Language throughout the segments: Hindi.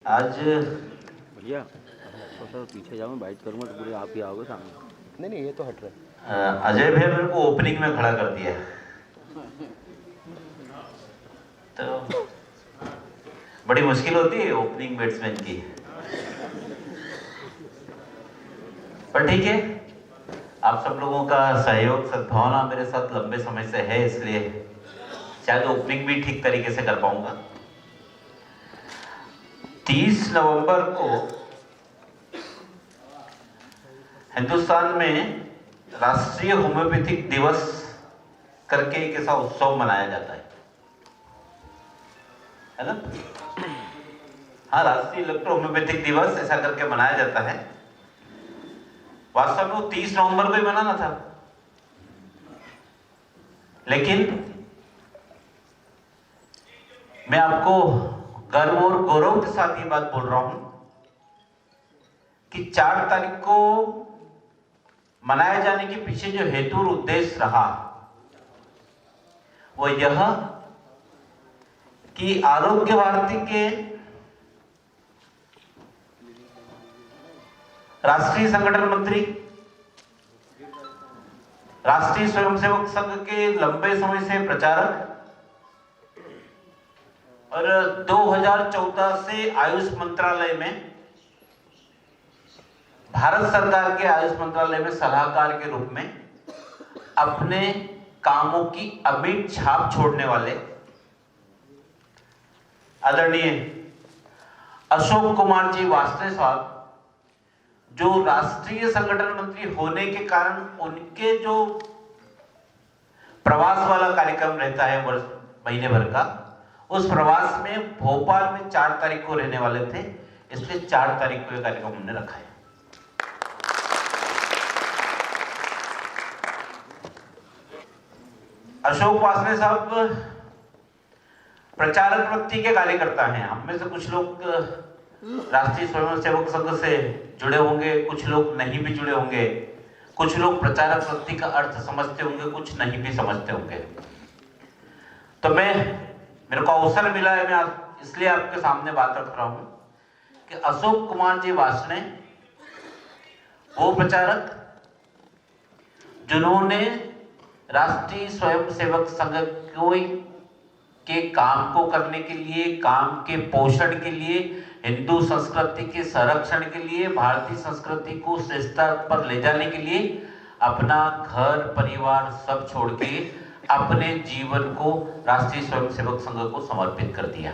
आज भैया थोड़ा पीछे जाओ, मैं बाइट करूँगा तो पूरे आप ही आओगे सामने। नहीं ये तो हट रहा है। अजय भैया मेरे को ओपनिंग में खड़ा कर दिया, तो बड़ी मुश्किल होती है ओपनिंग बैट्समैन की, पर ठीक है, आप सब लोगों का सहयोग सद्भावना मेरे साथ लंबे समय से है, इसलिए शायद ओपनिंग भी ठीक तरीके से कर पाऊंगा। 30 नवंबर को हिंदुस्तान में राष्ट्रीय होम्योपैथिक दिवस करके एक ऐसा उत्सव मनाया जाता है ना? हाँ, राष्ट्रीय इलेक्ट्रो होम्योपैथिक दिवस ऐसा करके मनाया जाता है। वास्तव में वो 30 नवंबर को ही मनाना था, लेकिन मैं आपको गर्व और गौरव के साथ ये बात बोल रहा हूं कि 4 तारीख को मनाए जाने के पीछे जो हेतु और उद्देश्य रहा वो यह कि आरोग्य भारती के राष्ट्रीय संगठन मंत्री, राष्ट्रीय स्वयंसेवक संघ के लंबे समय से प्रचारक और 2014 से आयुष मंत्रालय में, भारत सरकार के आयुष मंत्रालय में सलाहकार के रूप में अपने कामों की अमिट छाप छोड़ने वाले आदरणीय अशोक कुमार जी वासने साहब, जो राष्ट्रीय संगठन मंत्री होने के कारण उनके जो प्रवास वाला कार्यक्रम रहता है वर्ष महीने भर का, उस प्रवास में भोपाल में 4 तारीख को रहने वाले थे, इसलिए 4 तारीख को यह कार्यक्रम हमने रखा है। अशोक वासने साहब प्रचारक वृत्ति के कार्यकर्ता हैं। हम में से कुछ लोग राष्ट्रीय स्वयंसेवक संघ से जुड़े होंगे, कुछ लोग नहीं भी जुड़े होंगे, कुछ लोग प्रचारक वृत्ति का अर्थ समझते होंगे, कुछ नहीं भी समझते होंगे। तो मेरे को अवसर मिला है, मैं इसलिए आपके सामने बात रख रहा हूं कि अशोक कुमार जी वासने वो प्रचारक जिन्होंने राष्ट्रीय स्वयंसेवक संघ के काम को करने के लिए, काम के पोषण के लिए, हिंदू संस्कृति के संरक्षण के लिए, भारतीय संस्कृति को श्रेष्ठता पर ले जाने के लिए अपना घर परिवार सब छोड़ के अपने जीवन को राष्ट्रीय स्वयंसेवक संघ को समर्पित कर दिया।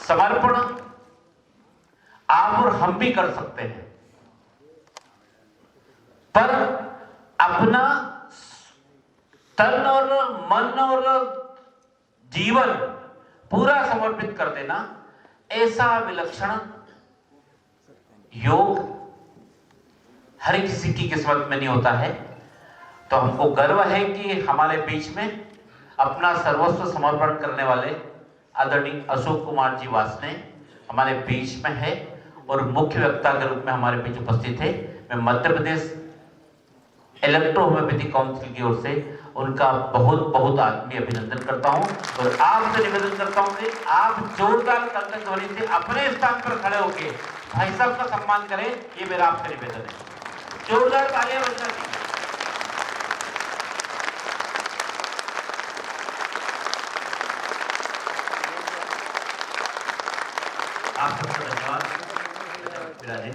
समर्पण आप और हम भी कर सकते हैं, पर अपना तन और मन और जीवन पूरा समर्पित कर देना, ऐसा विलक्षण योग हर किसी की किस्मत में नहीं होता है। तो हमको गर्व है कि हमारे बीच में अपना सर्वस्व समर्पण करने वाले आदरणीय अशोक कुमार जी वासने हमारे बीच में है और मुख्य वक्ता के रूप में हमारे बीच उपस्थित है। मैं Madhya Pradesh electro homeopathic council की ओर से उनका बहुत बहुत आत्मीय अभिनंदन करता हूं और आपसे निवेदन करता हूं कि आप जोरदार कंठ ध्वनि से अपने स्थान पर खड़े होकर भाई साहब का सम्मान करें, ये मेरा आपसे निवेदन है। जोरदार तालियां बजाना चाहिए। आप सबका धन्यवाद। विराजे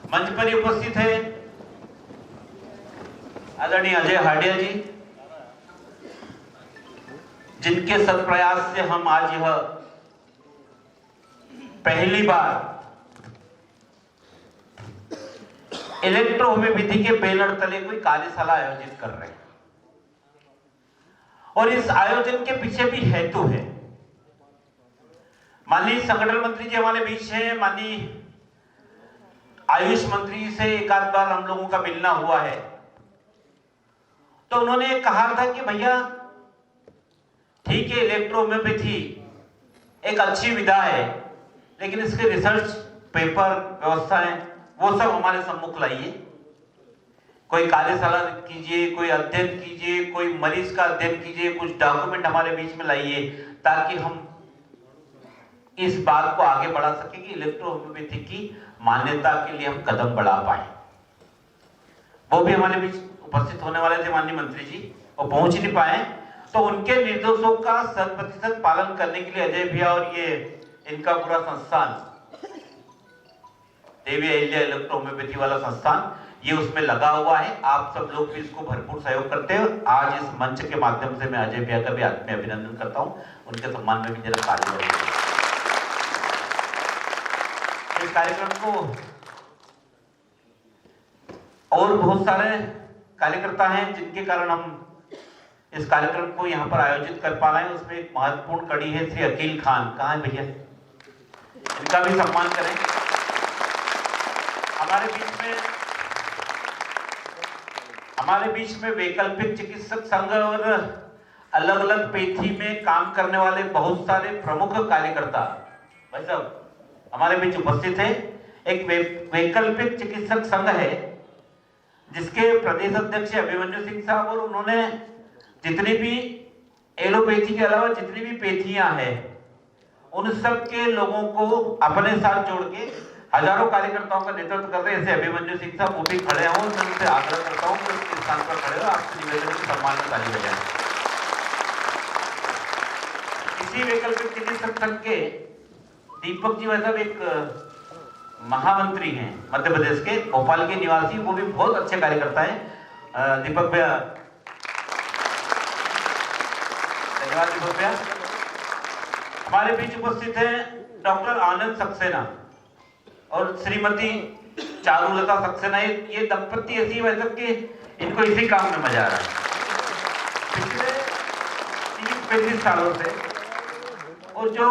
मंच पर ही उपस्थित है आदरणीय अजय हाडिया जी, जिनके सत्प्रयास से हम आज यह पहली बार इलेक्ट्रो होम्योपैथी के बैनर तले कोई कार्यशाला आयोजित कर रहे हैं और इस आयोजन के पीछे भी हेतु है। माननीय संगठन मंत्री जी हमारे बीच हैं, माननीय आयुष मंत्री से एक आध बार हम लोगों का मिलना हुआ है, तो उन्होंने कहा था कि भैया ठीक है, इलेक्ट्रो होम्योपैथी एक अच्छी विधा है, लेकिन इसके रिसर्च पेपर व्यवस्थाएं वो सब हमारे सम्मुख लाइए। कोई कार्यशाला कीजिए, कोई अध्ययन कीजिए, कोई मरीज का अध्ययन कीजिए, कुछ डॉक्यूमेंट हमारे बीच में लाइए ताकि हम इस बात को आगे बढ़ा सके कि इलेक्ट्रोहोम्योपैथी की मान्यता के लिए हम कदम बढ़ा पाए। वो भी हमारे बीच उपस्थित होने वाले थे माननीय मंत्री जी, और पहुंच नहीं पाए, तो उनके निर्देशों का 100% पालन करने के लिए अजय भैया और ये इनका पूरा संस्थान देवी अहिल्या इलेक्ट्रोहोम्योपैथी वाला संस्थान ये उसमें लगा हुआ है। आप सब लोग भी इसको भरपूर सहयोग करते हैं। आज इस मंच के माध्यम से मैं अजय भैया का भी आत्मीय अभिनंदन करता हूं, उनके सम्मान में भी जरा ताली बजाइए। इस कार्यक्रम को और बहुत सारे कार्यकर्ता हैं जिनके कारण हम इस कार्यक्रम को यहाँ पर आयोजित कर पा रहे हैं। उसमें एक महत्वपूर्ण कड़ी है श्री अकील खान, कहाँ है भैया, इनका भी सम्मान करें। हमारे बीच में वैकल्पिक चिकित्सक संघ और अलग अलग पैथी में काम करने वाले बहुत सारे प्रमुख कार्यकर्ता भाई साहब हमारे बीच उपस्थित है। एक वैकल्पिक चिकित्सक संघ है जिसके प्रदेश अध्यक्ष अभिमन्यु सिंह साहब, और उन्होंने जितनी भी एलोपैथी के अलावा जितनी भी पैथियां हैं उन सब के लोगों को अपने साथ जोड़ के हजारों कार्यकर्ताओं का नेतृत्व कर रहे हैं। जैसे अभिमन्यु सिंह साहब वो भी खड़े हों, मैं उनसे आग्रह करता हूं कि इस स्थान पर खड़े हो, आपसे निवेदन है कि सम्मान में ताली बजाएं। इसी वैकल्पिक चिकित्सक संघ के दीपक जी वैसा एक महामंत्री हैं मध्य प्रदेश के, भोपाल के निवासी, वो भी बहुत अच्छे कार्यकर्ता हैं। दीपक भैया, धन्यवाद दीपक भैया। हमारे बीच उपस्थित है डॉक्टर आनंद सक्सेना और श्रीमती चारुलता सक्सेना। ये दंपति ऐसी वैसे कि इनको इसी काम में मजा आ रहा है पिछले 30-35 सालों से। और जो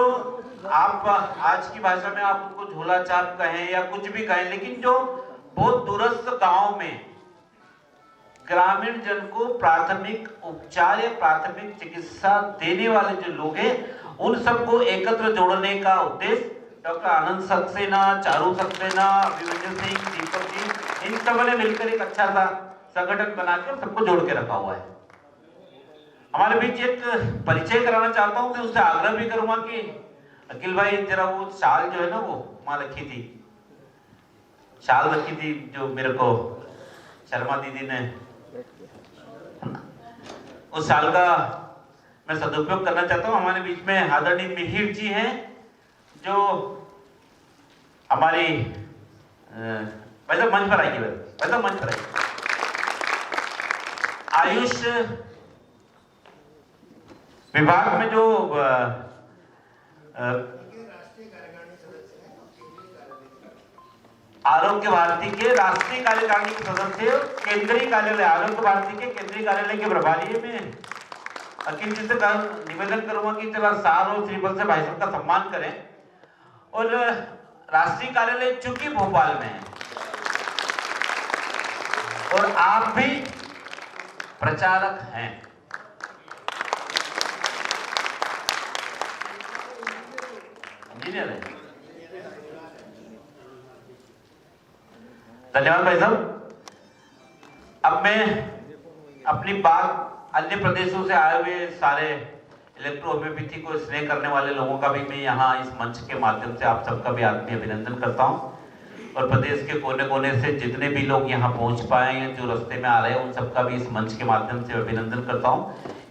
आप आज की भाषा में आप उनको झोला छाप कहें या कुछ भी कहें, लेकिन जो बहुत दूरस्थ गांव में ग्रामीण जन को प्राथमिक उपचार या प्राथमिक चिकित्सा देने वाले जो लोग हैं उन सबको एकत्र जोड़ने का उद्देश्य डॉक्टर आनंद सक्सेना, चारू सक्सेना, अभिमन्यु सिंह, दीपक जी, इन सब ने मिलकर एक अच्छा सा संगठन बनाकर सबको जोड़ के रखा हुआ है। हमारे बीच एक परिचय कराना चाहता हूं, मैं उनसे आग्रह भी करूंगा कि अखिल भाई जरा वो शाल जो है ना वो वहां रखी थी, शाल रखी थी जो मेरे को शर्मा दीदी ने, उस शाल का मैं सदुपयोग करना चाहता हूं। हमारे बीच में आदरणीय मिहिर जी हैं जो हमारी वैसे मंच पर आइए, वैसे मंच पर आइए। आयुष विभाग में जो आरोग्य भारती के राष्ट्रीय कार्यकारिणी के सदस्य, केंद्रीय कार्यालय आरोग्य भारती के केंद्रीय कार्यालय के प्रभारी में अखिल जी से निवेदन करूंगा कि चला सार और श्रीफल से भाई साहब का सम्मान करें। और राष्ट्रीय कार्यालय चूंकि भोपाल में है और आप भी प्रचारक हैं, इंजीनियर है। धन्यवाद भाई साहब। अब मैं अपनी बात अन्य प्रदेशों से आए हुए सारे इलेक्ट्रोहोम्योपैथी को स्नेह करने वाले लोगों का भी मैं यहाँ इस मंच के माध्यम से आप सबका भी आत्मीय अभिनंदन करता हूँ। और प्रदेश के कोने कोने से जितने भी लोग यहाँ पहुँच पाए हैं, जो रास्ते में आ रहे हैं, उन सबका भी इस मंच के माध्यम से अभिनंदन करता हूँ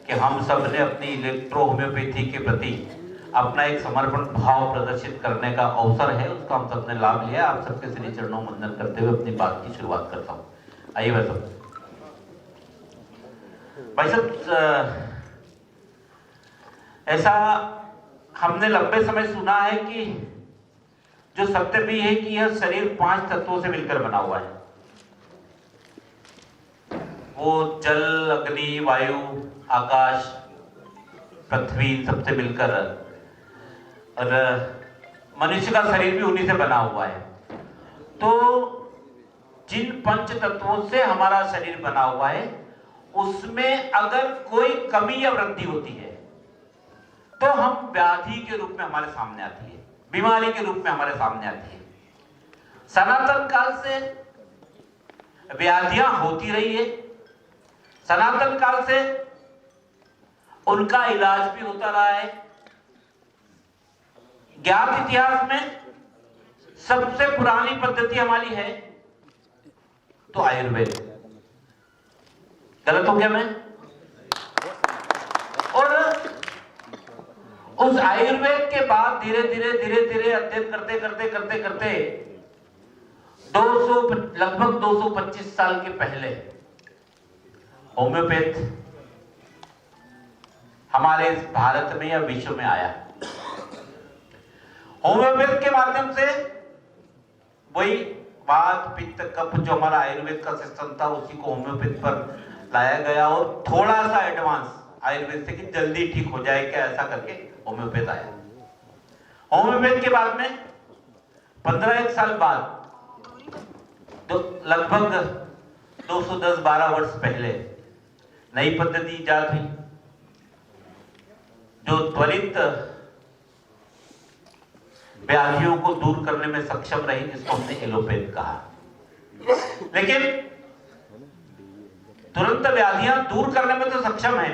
कि हम सब ने अपनी इलेक्ट्रोहोम्योपैथी के प्रति अपना एक समर्पण भाव प्रदर्शित करने का अवसर है, उसका हम सबने लाभ लिया। आप सबके श्री चरणों में वंदन करते हुए अपनी बात की शुरुआत करता हूँ। आइए भाई साहब, ऐसा हमने लंबे समय सुना है कि जो सत्य भी है कि यह शरीर 5 तत्वों से मिलकर बना हुआ है। वो जल, अग्नि, वायु, आकाश, पृथ्वी सबसे मिलकर, और मनुष्य का शरीर भी उन्हीं से बना हुआ है। तो जिन 5 तत्वों से हमारा शरीर बना हुआ है उसमें अगर कोई कमी या वृद्धि होती है तो हम व्याधि के रूप में हमारे सामने आती है, बीमारी के रूप में हमारे सामने आती है। सनातन काल से व्याधियां होती रही है, सनातन काल से उनका इलाज भी होता रहा है। ज्ञात इतिहास में सबसे पुरानी पद्धति हमारी है तो आयुर्वेद। गलत हो गया मैं? और उस आयुर्वेद के बाद धीरे धीरे अध्ययन करते 200 लगभग 225 साल के पहले होम्योपैथ हमारे इस भारत में या विश्व में आया। होम्योपैथ के माध्यम से वही वात पित्त कफ जो हमारा आयुर्वेद का सिस्टम था उसी को होम्योपैथ पर लाया गया और थोड़ा सा एडवांस आयुर्वेद से कि जल्दी ठीक हो जाए क्या, ऐसा करके होम्योपैथ आया। होम्योपैथ के बाद में 15 साल बाद तो लगभग 210-12 वर्ष पहले नई पद्धति इजाद हुई जो त्वरित व्याधियों को दूर करने में सक्षम रही, जिसको हमने एलोपैथ कहा। लेकिन तुरंत व्याधियां दूर करने में तो सक्षम है,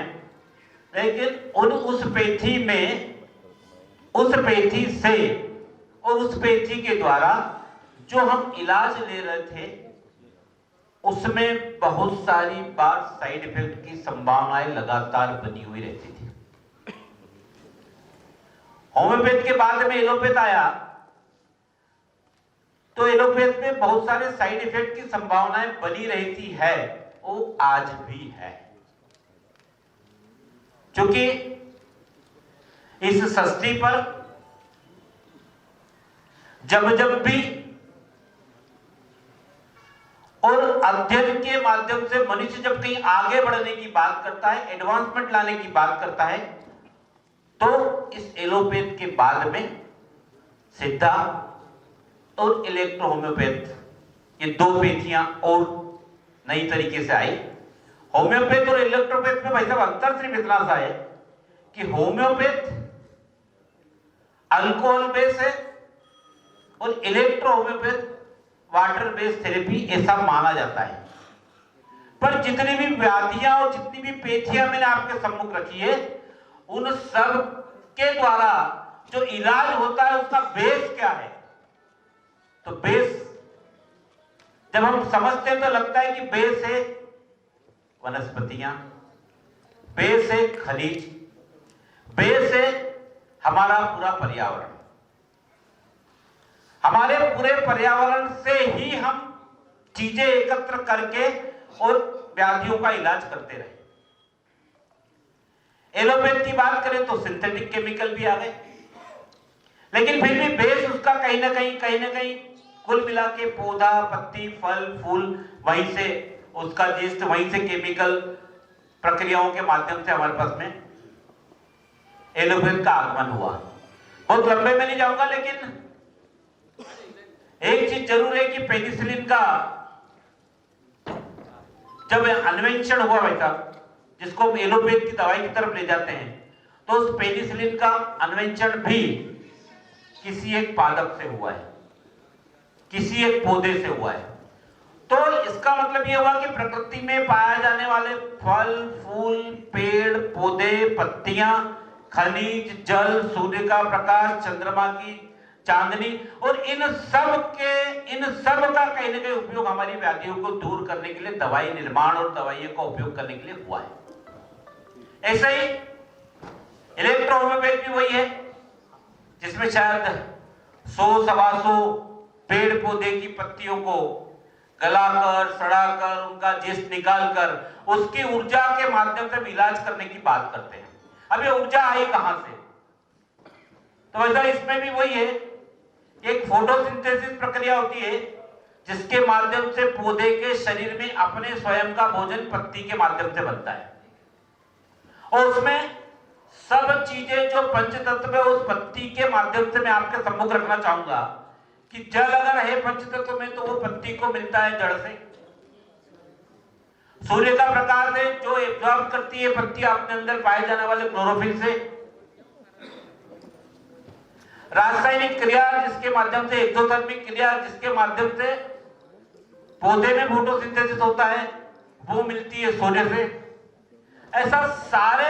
लेकिन उस पैथी से और उस पैथी के द्वारा जो हम इलाज ले रहे थे उसमें बहुत सारी बार साइड इफेक्ट की संभावनाएं लगातार बनी हुई रहती थी। होम्योपैथ के बाद में एलोपैथ आया तो एलोपैथ में बहुत सारे साइड इफेक्ट की संभावनाएं बनी रहती है, वो आज भी है। क्योंकि इस सृष्टि पर जब भी और अध्ययन के माध्यम से मनुष्य जब कहीं आगे बढ़ने की बात करता है, एडवांसमेंट लाने की बात करता है, तो इस एलोपैथ के बाद में सिद्धा और इलेक्ट्रो होम्योपैथ ये दो पैथियां और नई तरीके से आई। होम्योपैथ और इलेक्ट्रोपैथ में भाई साहब अंतर सिर्फ इतना सा है कि होम्योपैथ अल्कोहल बेस है और electro homeopath water based therapy ऐसा माना जाता है। पर जितनी भी व्याधियां और जितनी भी पैथियां मैंने आपके सम्मुख रखी है, उन सब के द्वारा जो इलाज होता है उसका बेस क्या है? तो बेस जब हम समझते हैं तो लगता है कि बेस है वनस्पतियां, बेस है खनिज, बेस है हमारा पूरा पर्यावरण। हमारे पूरे पर्यावरण से ही हम चीजें एकत्र करके और व्याधियों का इलाज करते रहे। एलोपैथ की बात करें तो सिंथेटिक केमिकल भी आ गए, लेकिन फिर भी बेस उसका कहीं ना कहीं कुल मिला के पौधा, पत्ती, फल, फूल, वहीं से उसका जीस्ट, वहीं से केमिकल प्रक्रियाओं के माध्यम से हमारे पास में एलोपैथ का आगमन हुआ। बहुत लंबे में नहीं जाऊंगा, लेकिन एक चीज जरूर है कि पेनिसिलिन का जब इन्वेंशन हुआ भाई साहब, जिसको हम एलोपैथ की दवाई की तरफ ले जाते हैं, तो उस पेनिसिलिन का इन्वेंशन भी किसी एक पादप से हुआ है, किसी एक पौधे से हुआ है। तो इसका मतलब यह हुआ कि प्रकृति में पाए जाने वाले फल, फूल, पेड़, पौधे, पत्तियां, खनिज, जल, सूर्य का प्रकाश, चंद्रमा की चांदनी और इन सब का कहीं ना कहीं उपयोग हमारी व्याधियों को दूर करने के लिए, दवाई निर्माण और दवाइयों का उपयोग करने के लिए हुआ है। ऐसे ही इलेक्ट्रो होम्योपैथ भी वही है, जिसमें शायद 100-125 पेड़ पौधे की पत्तियों को गलाकर, सड़ाकर, उनका जीस्ट निकालकर उसकी ऊर्जा के माध्यम से इलाज करने की बात करते हैं। अब ये ऊर्जा आई कहां से? तो वैसा इसमें भी वही है, एक फोटोसिंथेसिस प्रक्रिया होती है जिसके माध्यम से पौधे के शरीर में अपने स्वयं का भोजन पत्ती के माध्यम से बनता है, और उसमें सब चीजें जो पंचतत्व है उस पत्ती के माध्यम से मैं आपके सम्मुख रखना चाहूंगा कि जल अगर है पंचतत्व में तो वो पत्ती को मिलता है जड़ से, सूर्य का प्रकाश है जो एब्जॉर्ब करती है पत्ती अपने अंदर पाए जाने वाले क्लोरोफिल से, रासायनिक क्रिया जिसके माध्यम से, एक्सोथर्मिक क्रिया जिसके माध्यम से पौधे में फोटोसिंथेसिस होता है, वो मिलती है सूर्य से। ऐसा सारे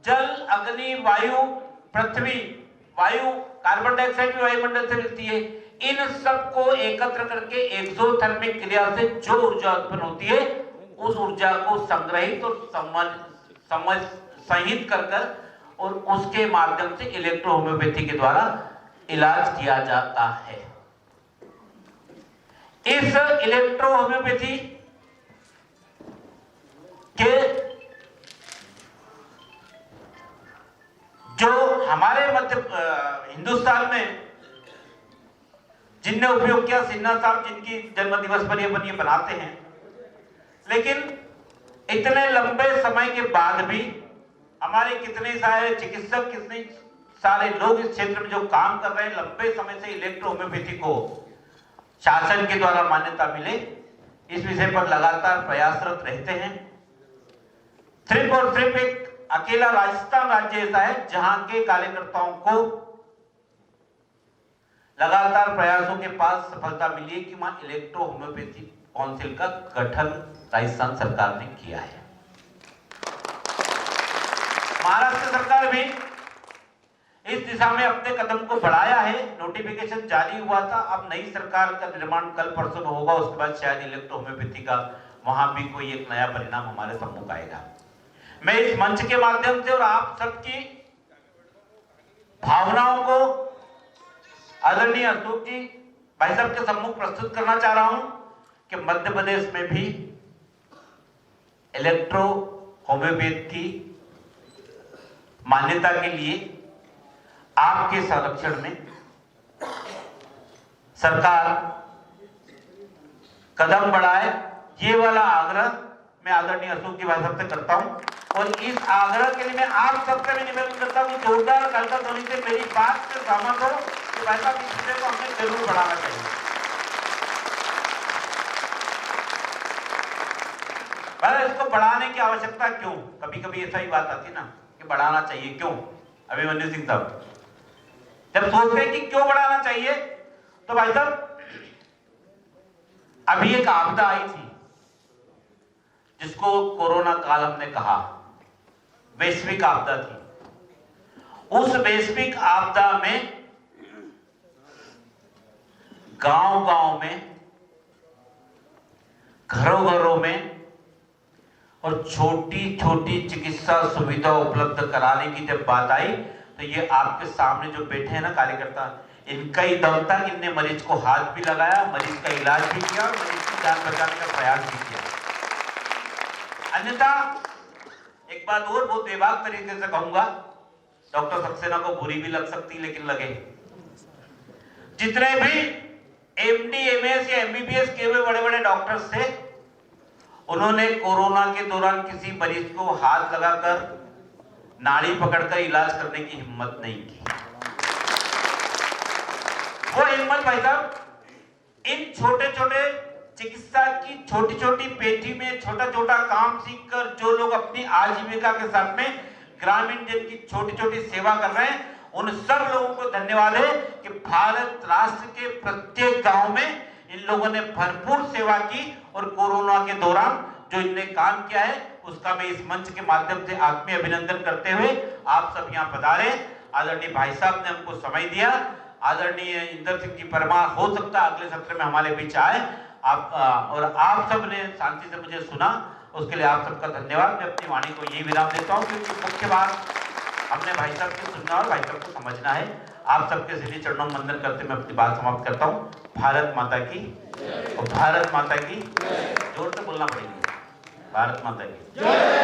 जल, अग्नि, वायु, पृथ्वी, वायु, कार्बन डाइऑक्साइड भी वायुमंडल से मिलती है। इन सबको एकत्र करके एक्सोथर्मिक क्रिया से जो ऊर्जा उत्पन्न होती है उस ऊर्जा को संग्रहित और संहित कर और उसके माध्यम से इलेक्ट्रो होम्योपैथी के द्वारा इलाज किया जाता है। इस इलेक्ट्रो होम्योपैथी के जो हमारे हिंदुस्तान में जिनने उपयोग किया, सिन्हा साहब जिनकी जन्म दिवस पर ये बनाते हैं, लेकिन इतने लंबे समय के बाद भी हमारे कितने सारे चिकित्सक, कितने सारे लोग इस क्षेत्र में जो काम कर रहे हैं, लंबे समय से इलेक्ट्रो होम्योपैथी को शासन के द्वारा मान्यता मिले, इस विषय पर लगातार प्रयासरत रहते हैं। सिर्फ और सिर्फ एक अकेला राजस्थान राज्य ऐसा है जहां के कार्यकर्ताओं को लगातार प्रयासों के पास सफलता मिली है कि वहां इलेक्ट्रो होम्योपैथी काउंसिल का गठन राजस्थान सरकार ने किया है। महाराष्ट्र सरकार भी इस दिशा में अपने कदम को बढ़ाया है। नोटिफिकेशन जारी हुआ था, अब नई सरकार का निर्माण कल परसों में होगा, उसके बाद शायद इलेक्ट्रो होम्योपैथी का वहां भी कोई एक नया परिणाम हमारे सम्मुख आएगा। मैं इस मंच के माध्यम से और आप सबकी भावनाओं को आदरणीय अशोक जी भाई साहब के सम्मुख प्रस्तुत करना चाह रहा हूं कि मध्य प्रदेश में भी इलेक्ट्रो होम्योपैथी मान्यता के लिए आपके संरक्षण में सरकार कदम बढ़ाए, ये वाला आग्रह मैं आदरणीय अशोक जी भाई साहब से करता हूं। और इस आग्रह के लिए मैं आप सबसे भी निवेदन करता हूं कि जोरदार करकट ध्वनि से मेरी बात से सहमत हो कि भाई साहब इस विषय को हमें जरूर बढ़ाना चाहिए। पर इसको बढ़ाने की आवश्यकता क्यों? कभी कभी ऐसा ही बात आती ना कि बढ़ाना चाहिए क्यों? अभिमन्यु सिंह साहब जब सोचते हैं कि क्यों बढ़ाना चाहिए, तो भाई साहब अभी एक आपदा आई थी जिसको कोरोना काल हमने कहा, वैश्विक आपदा थी। उस वैश्विक आपदा में गांव-गांव में, घरों-घरों में और छोटी-छोटी चिकित्सा सुविधा उपलब्ध कराने की जब बात आई, तो ये आपके सामने जो बैठे हैं ना कार्यकर्ता, इनका ही दम था। इनने मरीज को हाथ भी लगाया, मरीज का इलाज भी किया और मरीज की जान बचाने का प्रयास भी किया। अन्यथा एक बात और बहुत बेबाक तरीके से कहूंगा, डॉक्टर सक्सेना को बुरी भी लग सकती, लेकिन लगे, जितने भी एमडी, एमएस या एमबीबीएस किए हुए बड़े बड़े डॉक्टर्स थे, उन्होंने कोरोना के दौरान किसी मरीज को हाथ लगाकर, नाड़ी पकड़कर इलाज करने की हिम्मत नहीं की। वो हिम्मत भाई साहब इन छोटे छोटे चिकित्सा की छोटी छोटी पेटी में छोटा छोटा काम सीखकर जो लोग अपनी आजीविका के साथ में ग्रामीण जन की छोटी छोटी सेवा कर रहे हैं, उन सब लोगों को धन्यवाद है कि भारत राष्ट्र के प्रत्येक गांव में इन लोगों ने भरपूर सेवा की और कोरोना के दौरान जो इनने काम किया है उसका मैं इस मंच के माध्यम से आत्मीय अभिनंदन करते हुए आप सब यहाँ पधारे। आदरणीय भाई साहब ने हमको समय दिया। आदरणीय इंदर सिंह जी परमार हो सकता है अगले सत्र में हमारे बीच आए, आप और आप सब ने शांति से मुझे सुना, उसके लिए आप सबका धन्यवाद। मैं अपनी वाणी को यही विराम देता हूँ क्योंकि मुख्य बात हमने भाई साहब की सुनना और भाई साहब को समझना है। आप सबके श्री चरणों में वंदन करते मैं अपनी बात समाप्त करता हूँ। भारत माता की और भारत माता की, जोर से बोलना पड़ेगी, भारत माता की।